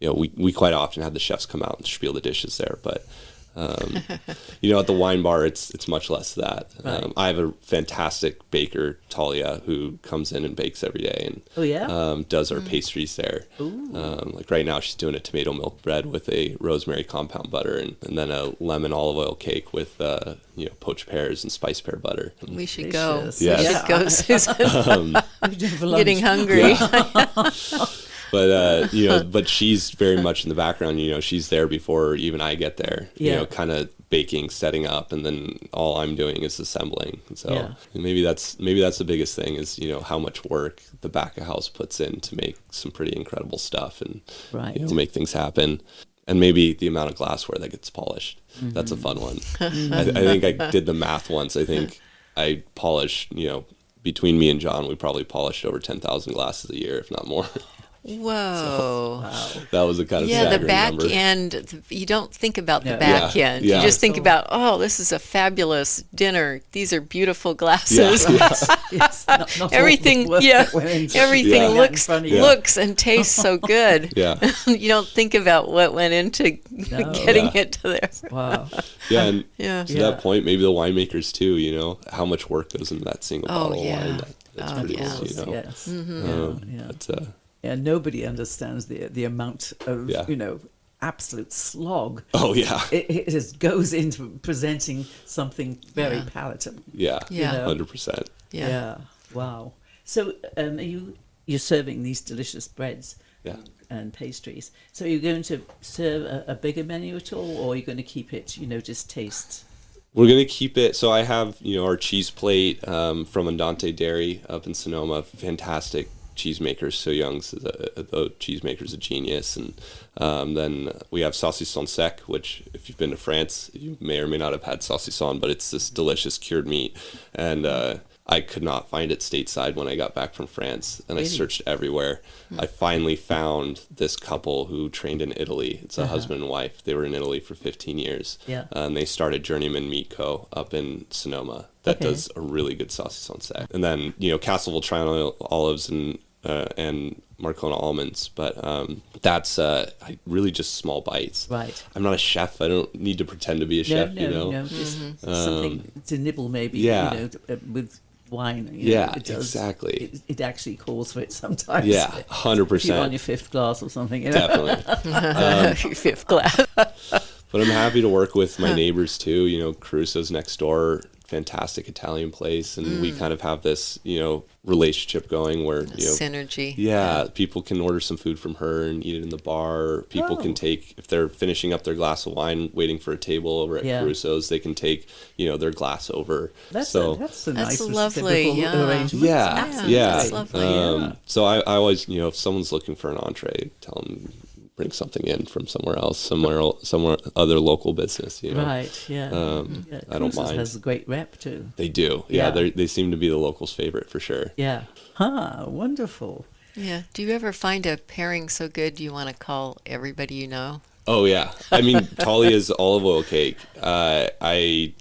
we quite often had the chefs come out and spiel the dishes there. But at the wine bar, it's much less that. Right. I have a fantastic baker, Talia, who comes in and bakes every day and does our pastries there. Like right now, she's doing a tomato milk bread with a rosemary compound butter and then a lemon olive oil cake with poached pears and spiced pear butter. We should go. Yes. We should go, Susan. I'm Getting hungry. But but she's very much in the background. She's there before even I get there. Kind of baking, setting up, and then all I'm doing is assembling. So maybe that's the biggest thing is how much work the back of house puts in to make some pretty incredible stuff and make things happen. And maybe the amount of glassware that gets polished. That's a fun one. I think I did the math once. I think I polished. Between me and John, we probably polished over 10,000 glasses a year, if not more. Whoa. So, that was a kind of staggering the back number. end, you don't think about the back end. You just think about, this is a fabulous dinner. These are beautiful glasses. Yes. Not Everything everything looks and tastes so good. You don't think about what went into getting it to there. Wow. Yeah, and to that point, maybe the winemakers too, how much work goes into that single bottle of wine. That's pretty cool, Yes. But, nobody understands the amount of absolute slog. Oh yeah, it goes into presenting something very palatable. Yeah, 100%. Yeah. Wow. So you're serving these delicious breads and pastries. So are you going to serve a bigger menu at all, or are you going to keep it just taste? We're going to keep it. So I have our cheese plate from Andante Dairy up in Sonoma. Fantastic cheesemakers. So Young's the cheesemaker's a genius. And then we have saucisson sec, which if you've been to France, you may or may not have had saucisson, but it's this delicious cured meat. And I could not find it stateside when I got back from France, and Really? I searched everywhere. I finally found this couple who trained in Italy. It's a husband and wife. They were in Italy for 15 years. Yeah. And they started Journeyman Meat Co. up in Sonoma that Okay. does a really good sauces on sec. And then, Castleville Triangle olives and Marcona almonds, but that's really just small bites. Right. I'm not a chef. I don't need to pretend to be a chef, No, just something to nibble maybe, with wine. It does, exactly. It actually calls for it sometimes. Yeah, If you're on 100%. your fifth glass or something. Definitely. Fifth glass. But I'm happy to work with my neighbors too. Caruso's next door, fantastic Italian place, and we kind of have this, relationship going where Synergy. Yeah, people can order some food from her and eat it in the bar. People can take, if they're finishing up their glass of wine, waiting for a table over at Caruso's, they can take, their glass over. That's a nice lovely, reciprocal arrangement. Yeah. That's lovely. So I always, if someone's looking for an entree, tell them bring something in from somewhere else, somewhere other local business. Right. Yeah. I don't mind. Has a great rep too. They do. Yeah. They seem to be the locals' favorite for sure. Yeah. Wonderful. Yeah. Do you ever find a pairing so good you want to call everybody you know? Oh yeah. I mean, Talia's olive oil cake. I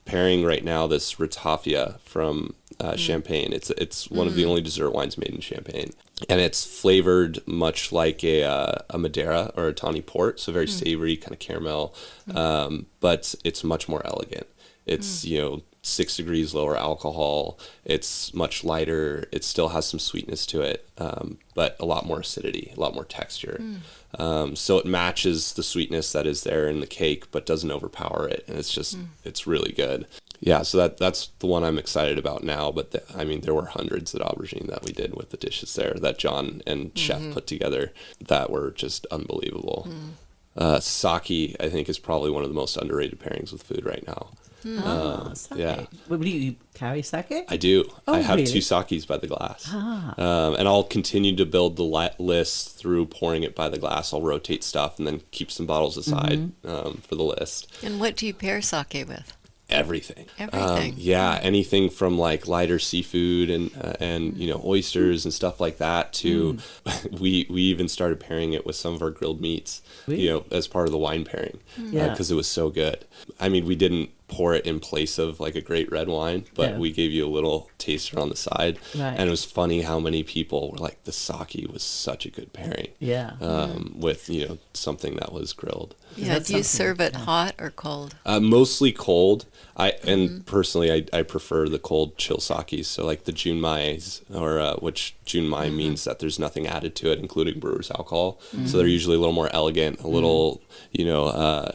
pairing right now this Ratafia from Champagne. It's one of the only dessert wines made in Champagne, and it's flavored much like a Madeira or a tawny port, so very savory, kind of caramel, but it's much more elegant. It's 6 degrees lower alcohol. It's much lighter. It still has some sweetness to it, but a lot more acidity, a lot more texture. So it matches the sweetness that is there in the cake, but doesn't overpower it, and it's really good. Yeah, so that's the one I'm excited about now. But there were hundreds at Aubergine that we did with the dishes there that John and Chef put together that were just unbelievable. Sake, I think, is probably one of the most underrated pairings with food right now. Sake. Yeah. Well, do you carry sake? I do. Oh, I have really? 2 sakes by the glass. And I'll continue to build the list through pouring it by the glass. I'll rotate stuff and then keep some bottles aside for the list. And what do you pair sake with? Everything. Everything. Anything from like lighter seafood and oysters and stuff like that to we even started pairing it with some of our grilled meats, Really? as part of the wine pairing, Yeah. because it was so good. I mean, we didn't pour it in place of like a great red wine, but we gave you a little taster on the side. Right. And it was funny how many people were like, the sake was such a good pairing. Yeah. With something that was grilled. Yeah. That's Do you something, serve it hot or cold? Mostly cold. Personally, I prefer the cold chill sakes. So like the Junmai's, or which Junmai means that there's nothing added to it, including brewer's alcohol. So they're usually a little more elegant, a little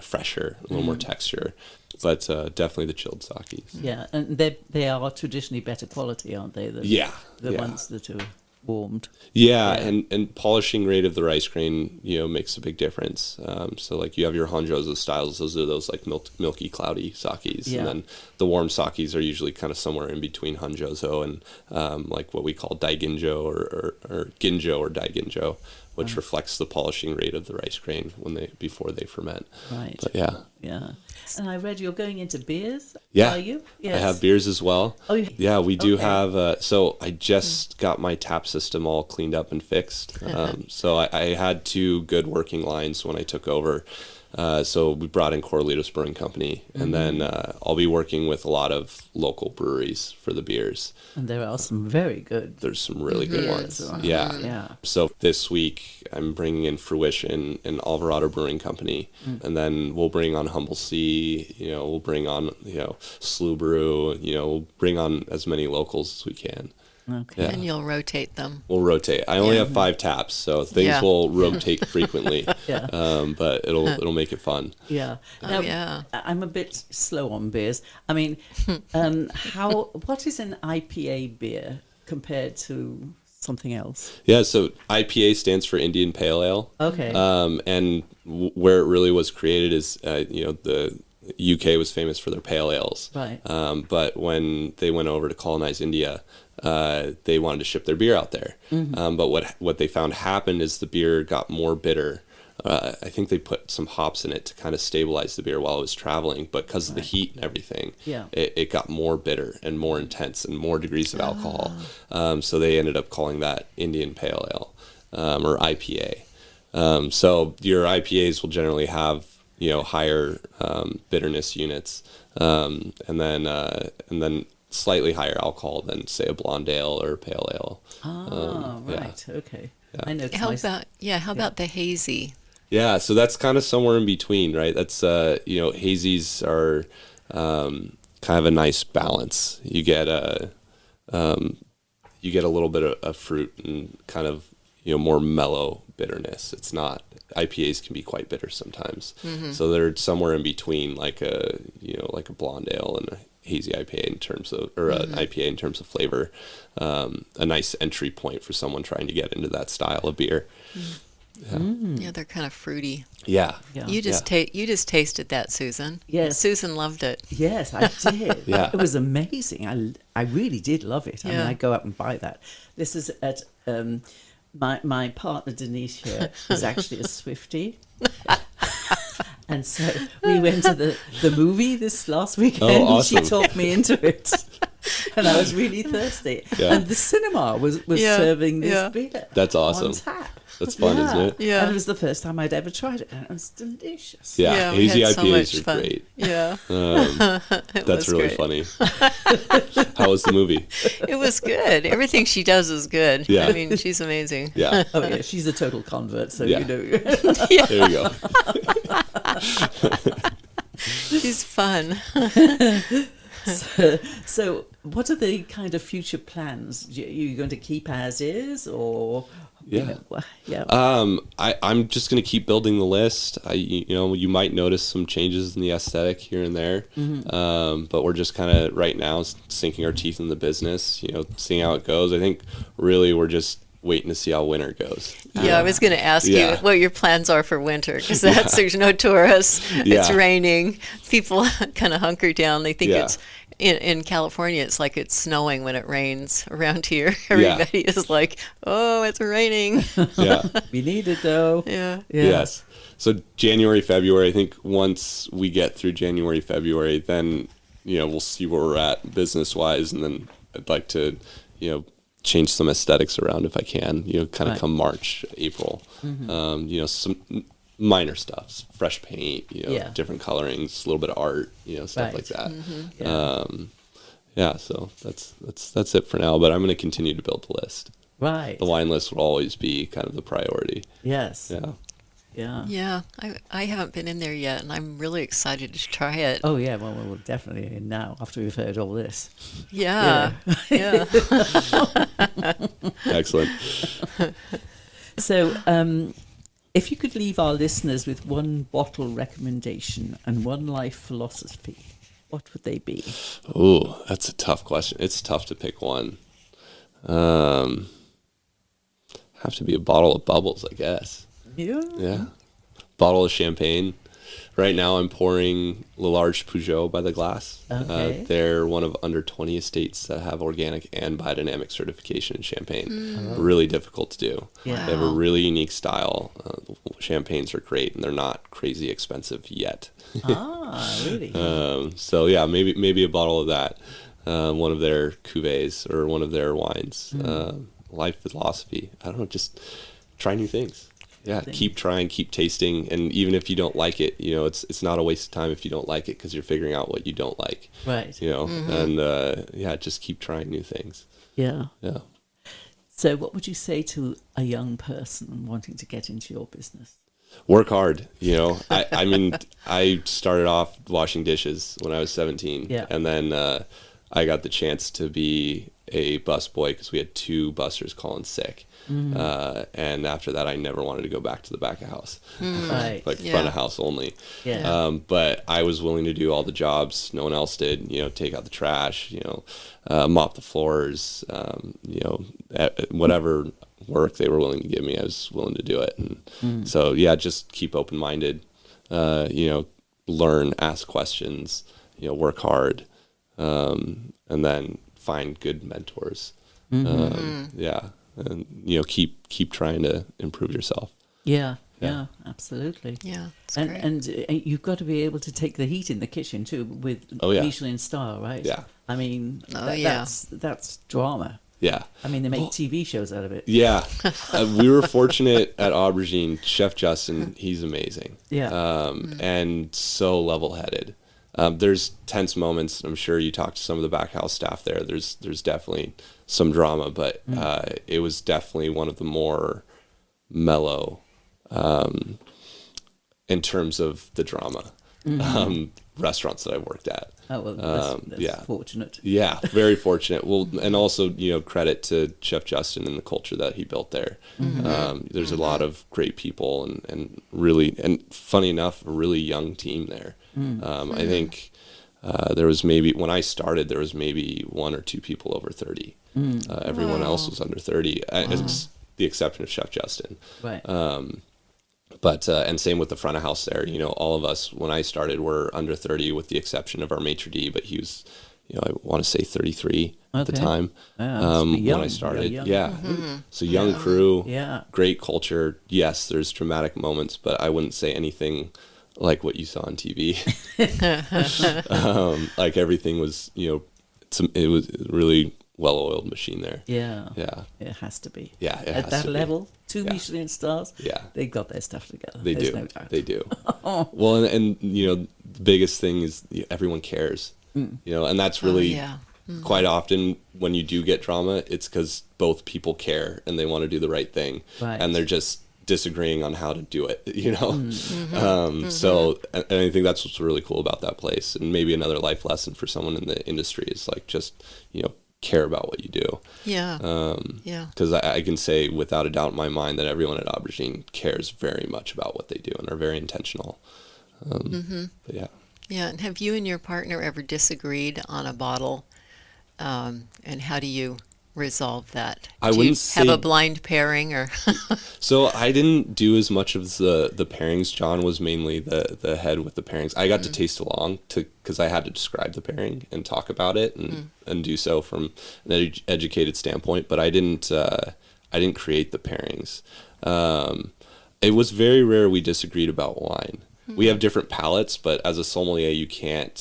fresher, a little more texture. But definitely the chilled sakes. Yeah, and they are traditionally better quality, aren't they? The ones that are warmed. Yeah, and polishing rate of the rice grain, makes a big difference. So like you have your Hanjozo styles; those are those like milky, cloudy sakes, and then the warm sakes are usually kind of somewhere in between Hanjozo and like what we call Daiginjo or Ginjo or Daiginjo, which reflects the polishing rate of the rice grain before they ferment. Right. But yeah. And I read you're going into beers. Yeah. Are you? Yes. I have beers as well. Oh, yeah, we do okay. have. So I just got my tap system all cleaned up and fixed. So I had 2 good working lines when I took over. So we brought in Corralitos Brewing Company, and then I'll be working with a lot of local breweries for the beers. And there are some very good. There's some really good ones. beers. Yeah. So this week I'm bringing in Fruition and Alvarado Brewing Company, and then we'll bring on Humble Sea. We'll bring on Slew Brew. We'll bring on as many locals as we can. Okay. Yeah. And you'll rotate them. We'll rotate. I only have 5 taps, so things will rotate frequently. But it'll make it fun. Yeah. Oh, yeah. I'm a bit slow on beers. I mean, what is an IPA beer compared to something else? Yeah, so IPA stands for Indian Pale Ale. Okay. And where it really was created is, the UK was famous for their pale ales. Right. But when they went over to colonize India, they wanted to ship their beer out there. But what they found happened is the beer got more bitter I think they put some hops in it to kind of stabilize the beer while it was traveling, but because of the heat and everything, it got more bitter and more intense and more degrees of alcohol. So they ended up calling that Indian Pale Ale, or IPA. So your IPAs will generally have, higher bitterness units, and then slightly higher alcohol than, say, a blonde ale or a pale ale. Right. Okay. Yeah. I know. It's How nice. about the hazy? Yeah, so that's kind of somewhere in between, right? That's hazies are kind of a nice balance. You get a little bit of fruit and kind of more mellow bitterness. It's not, IPAs can be quite bitter sometimes, so they're somewhere in between, like a blonde ale and a hazy IPA in terms of, or an IPA in terms of flavor. A nice entry point for someone trying to get into that style of beer. Yeah, they're kind of fruity. Yeah. You just you just tasted that, Susan. Yes. Susan loved it. Yes, I did. Yeah. It was amazing. I really did love it. I mean, Yeah. I go out and buy that. This is at my partner Denise here is actually a Swiftie. And so we went to the movie this last weekend. Oh, awesome. She talked me into it. And I was really thirsty. Yeah. And the cinema was Yeah, serving this yeah. beer. That's awesome. On tap. That's fun, isn't it? Yeah. And it was the first time I'd ever tried it. And it was delicious. Yeah, we hazy had so IPAs much are fun. great. Yeah, That's was really great. funny. How was the movie? It was good. Everything she does is good. Yeah. I mean, she's amazing. Yeah, Oh, yeah. She's a total convert. So, Yeah. you know. there you go. She's fun. So, what are the kind of future plans? You going to keep as is, or Yeah. yeah, I'm just going to keep building the list. You might notice some changes in the aesthetic here and there, but we're just kind of right now sinking our teeth in the business, seeing how it goes. I think really we're just waiting to see how winter goes. Yeah, I was going to ask you Yeah. what your plans are for winter, because there's no tourists. It's Yeah. raining. People kind of hunker down. They think Yeah. it's in California. It's like it's snowing when it rains. Around here, everybody is like, "Oh, it's raining." Yeah. we need it though. Yeah. Yes. So January, February, I think once we get through January, February, then, we'll see where we're at business wise. And then I'd like to, change some aesthetics around if I can, kind of Right. come March, April, some minor stuff, fresh paint, Yeah. different colorings, a little bit of art, stuff Right. like that. Yeah. So that's it for now, but I'm going to continue to build the list. Right. The wine list will always be kind of the priority. Yes. Yeah. Yeah. Yeah, I haven't been in there yet, and I'm really excited to try it. Oh yeah. Well, we'll definitely now after we've heard all this. Yeah, yeah. Excellent. So, if you could leave our listeners with one bottle recommendation and one life philosophy, what would they be? Oh, that's a tough question. It's tough to pick one. Have to be a bottle of bubbles, I guess. Yeah. Yeah. Bottle of champagne. Right now I'm pouring Le Large Peugeot by the glass. Okay. They're one of under 20 estates that have organic and biodynamic certification in Champagne. Really difficult to do. Yeah. They have a really unique style. Champagnes are great and they're not crazy expensive yet. Really? So yeah, maybe a bottle of that, one of their cuvées or one of their wines. Life philosophy. I don't know, just try new things. Yeah, keep trying, keep tasting, and even if you don't like it, it's not a waste of time if you don't like it because you're figuring out what you don't like. Right. And just keep trying new things. Yeah. Yeah. So, what would you say to a young person wanting to get into your business? Work hard. I mean, I started off washing dishes when I was 17, Yeah. and then I got the chance to be a busboy because we had 2 bussers calling sick. And after that, I never wanted to go back to the back of house, Right. like Yeah. front of house only. Yeah. But I was willing to do all the jobs no one else did. Take out the trash, mop the floors, whatever work they were willing to give me, I was willing to do it. And so, yeah, just keep open-minded. Learn, ask questions, work hard, and then find good mentors. Yeah. And keep trying to improve yourself. Yeah. Yeah, absolutely. Yeah, it's And great. you've got to be able to take the heat in the kitchen too with Oh, yeah. Michelin star, right? Yeah. I mean, Oh, yeah. that's drama. Yeah. I mean, they make TV shows out of it. Yeah. We were fortunate at Aubergine. Chef Justin, he's amazing. Yeah. And so level-headed. There's tense moments. I'm sure you talked to some of the back house staff there. There's definitely some drama, but it was definitely one of the more mellow in terms of the drama restaurants that I worked at. Oh, well, that's yeah. fortunate. Yeah, very fortunate. Well, and also, credit to Chef Justin and the culture that he built there. There's a lot of great people and really, and funny enough, a really young team there. I think there was maybe, when I started, there was maybe 1 or 2 people over 30. Everyone else was under 30, as the exception of Chef Justin. Right. But and same with the front of house there. All of us when I started were under 30, with the exception of our maitre d'. But he was, I want to say 33 at the time when I started. Yeah, so young crew, great culture. Yes, there's dramatic moments, but I wouldn't say anything like what you saw on TV. Like everything was, it was really well-oiled machine there. Yeah. Yeah. It has to be. Yeah, it At has that to be. level, 2 Michelin stars. Yeah. They got their stuff together. They There's do. no doubt. They do. Well, and the biggest thing is everyone cares. And that's really quite often when you do get drama, it's because both people care and they want to do the right thing, Right. and they're just disagreeing on how to do it. So, and I think that's what's really cool about that place, and maybe another life lesson for someone in the industry is like just care about what you do. Yeah. Because I can say without a doubt in my mind that everyone at Aubergine cares very much about what they do and are very intentional. But yeah. Yeah. And have you and your partner ever disagreed on a bottle? And how do you resolve that? I Do wouldn't you have say- a blind pairing or? So I didn't do as much of the pairings. John was mainly the head with the pairings. I got to taste along because I had to describe the pairing and talk about it and do so from an educated standpoint. But I didn't create the pairings. It was very rare we disagreed about wine. We have different palates, but as a sommelier, you can't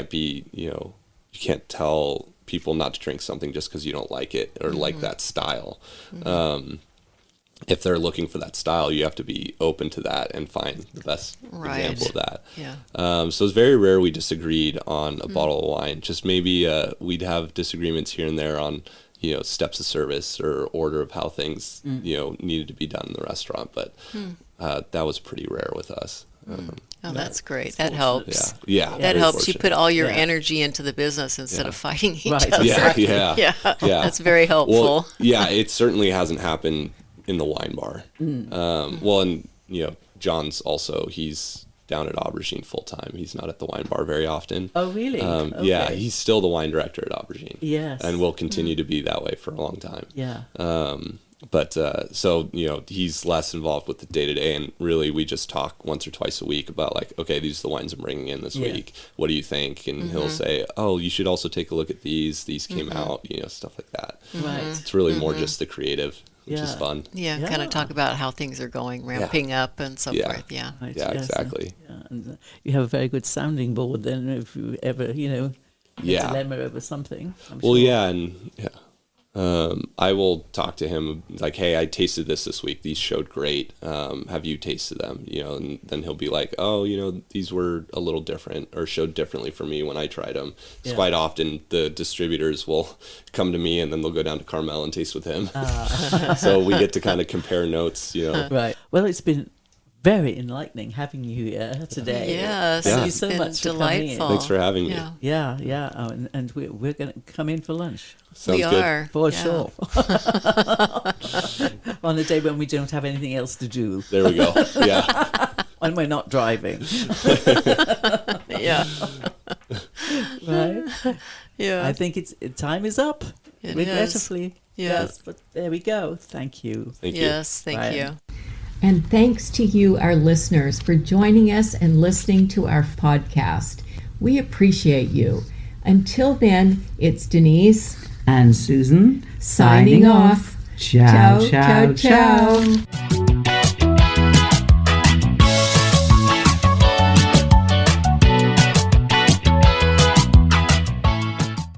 be you can't tell people not to drink something just because you don't like it or like that style. If they're looking for that style, you have to be open to that and find the best example of that. Yeah. So it's very rare we disagreed on a bottle of wine. Just maybe we'd have disagreements here and there on steps of service or order of how things needed to be done in the restaurant, but that was pretty rare with us. Oh, that's great. That helps. Yeah. That very helps. You fortunate. put all your energy into the business instead of fighting each Right. other. Yeah. That's very helpful. Well, yeah, it certainly hasn't happened in the wine bar. Well, and John's also, he's down at Aubergine full time. He's not at the wine bar very often. Oh, really? Yeah, Okay. he's still the wine director at Aubergine. Yes. And will continue to be that way for a long time. Yeah. But so he's less involved with the day to day, and really we just talk once or twice a week about like, okay, these are the wines I'm bringing in this week. What do you think? And he'll say, oh, you should also take a look at these. These came out, stuff like that. Right. It's really more just the creative, which is fun. Yeah, kind of talk about how things are going, ramping up and so forth. Yeah. Right, Yeah, yes, exactly. And you have a very good sounding board then if you ever, a dilemma over something. I'm Well, sure. yeah, and I will talk to him like, hey, I tasted this week. These showed great. Have you tasted them? And then he'll be like, oh, these were a little different or showed differently for me when I tried them. It's quite often the distributors will come to me and then they'll go down to Carmel and taste with him. So we get to kind of compare notes, Right. Well, it's been very enlightening having you here today. Yes, Thank you it's so been much for delightful. coming in. Thanks for having me. Yeah. Yeah. Oh, and we're going to come in for lunch. Sounds We good. are. For yeah. sure. On a day when we don't have anything else to do. There we go. Yeah. When we're not driving. Yeah. Right? Yeah. I think time is up. It regrettably. Yeah. Yes, but there we go. Thank you. Thank you. Yes, thank Right. you. And thanks to you, our listeners, for joining us and listening to our podcast. We appreciate you. Until then, it's Denise And Susan signing off. Ciao, ciao, ciao.